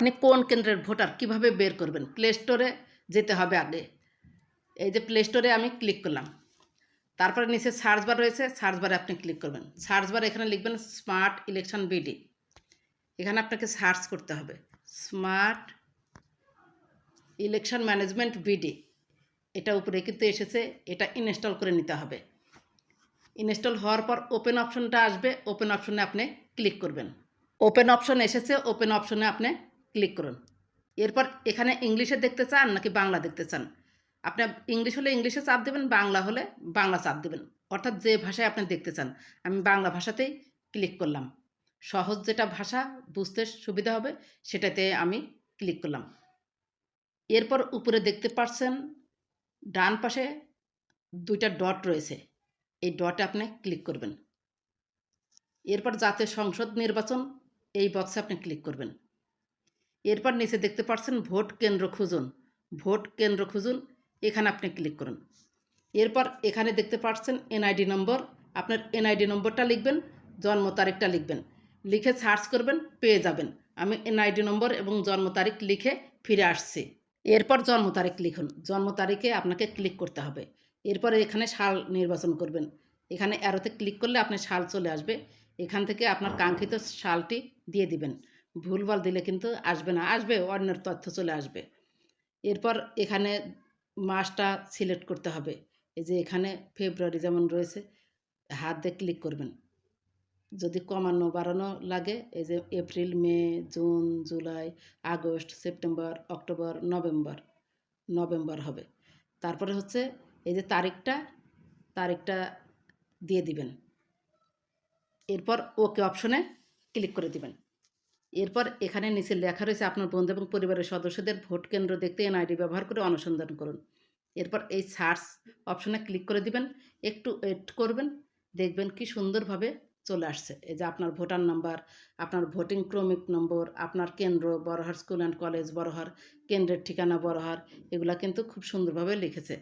আপনি কোন কেন্দ্রের ভোটার কিভাবে বের করবেন? প্লে স্টোরে যেতে হবে আগে। এই যে প্লে স্টোরে আমি ক্লিক করলাম। তারপরে নিচে সার্চ বার রয়েছে, সার্চ বারে আপনি ক্লিক করবেন। সার্চ বারে এখানে লিখবেন স্মার্ট ইলেকশন বিডি। এখানে আপনাকে সার্চ করতে হবে স্মার্ট ইলেকশন ম্যানেজমেন্ট বিডি। এটা উপরে কিন্তু এসেছে, এটা ইনস্টল করে নিতে হবে। ইনস্টল হওয়ার পর ওপেন অপশনটা আসবে, ওপেন অপশনে আপনি ক্লিক করবেন। ওপেন অপশন এসেছে, ওপেন অপশনে আপনি ক্লিক করুন। এরপর এখানে ইংলিশে দেখতে চান নাকি বাংলা দেখতে চান? আপনি ইংলিশ হলে ইংলিশে চাপ দেবেন, বাংলা হলে বাংলা চাপ দেবেন, অর্থাৎ যে ভাষায় আপনি দেখতে চান। আমি বাংলা ভাষাতেই ক্লিক করলাম। সহজ যেটা ভাষা বুঝতে সুবিধা হবে সেটাতে আমি ক্লিক করলাম। এরপর উপরে দেখতে পাচ্ছেন ডান পাশে দুইটা ডট রয়েছে, এই ডটে আপনি ক্লিক করবেন। এরপর জাতীয় সংসদ নির্বাচন, এই বক্সে আপনি ক্লিক করবেন। এরপর নিচে দেখতে পাচ্ছেন ভোট কেন্দ্র খুঁজুন, ভোট কেন্দ্র খুঁজুন, এখানে আপনি ক্লিক করুন। এরপর এখানে দেখতে পাচ্ছেন এনআইডি নম্বর, আপনার এনআইডি নম্বরটা লিখবেন, জন্ম তারিখটা লিখবেন, লিখে সার্চ করবেন, পেয়ে যাবেন। আমি এনআইডি নম্বর এবং জন্ম তারিখ লিখে ফিরে আসছি। এরপর জন্ম তারিখ লিখুন, জন্ম তারিখে আপনাকে ক্লিক করতে হবে। এরপরে এখানে সাল নির্বাচন করবেন, এখানে অ্যারোতে ক্লিক করলে আপনার সাল চলে আসবে, এখান থেকে আপনার কাঙ্ক্ষিত সালটি দিয়ে দিবেন। ভুলভাল দিলে কিন্তু আসবে না, আসবে অন্যের তথ্য চলে আসবে। এরপর এখানে মাসটা সিলেক্ট করতে হবে। এই যে এখানে ফেব্রুয়ারি যেমন রয়েছে, হাত দিয়ে ক্লিক করবেন। যদি কমানো বাড়ানো লাগে, এই যে April, May, June, July, August, September, October, November হবে। তারপরে হচ্ছে এই যে তারিখটা দিয়ে দিবেন। এরপর ওকে অপশনে ক্লিক করে দিবেন। এরপর এখানে নিচে লেখা রয়েছে আপনার বন্ধু এবং পরিবারের সদস্যদের ভোট কেন্দ্র দেখতে এনআইডি ব্যবহার করে অনুসন্ধান করুন। এরপর এই সার্চ অপশনে ক্লিক করে দিবেন, একটু ওয়েট করবেন, দেখবেন কি সুন্দরভাবে চলে আসছে। এই যে আপনার ভোটার নাম্বার, আপনার ভোটিং ক্রমিক নম্বর, আপনার কেন্দ্র বড়হার স্কুল অ্যান্ড কলেজ বড়হার, কেন্দ্রের ঠিকানা বড়হার, এগুলা কিন্তু খুব সুন্দরভাবে লিখেছে।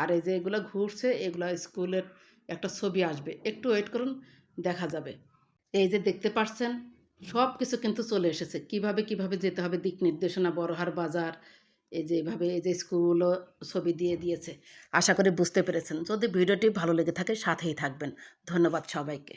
আর এই যে এগুলো ঘুরছে, এগুলো স্কুলের একটা ছবি আসবে, একটু ওয়েট করুন, দেখা যাবে। এই যে দেখতে পাচ্ছেন সব কিছু কিন্তু চলে এসেছে, কিভাবে যেতে হবে, দিক নির্দেশনা, বড়হার বাজার, এই যে এভাবে এই যে স্কুলও ছবি দিয়ে দিয়েছে। আশা করি বুঝতে পেরেছেন। যদি ভিডিওটি ভালো লেগে থাকে সাথেই থাকবেন। ধন্যবাদ সবাইকে।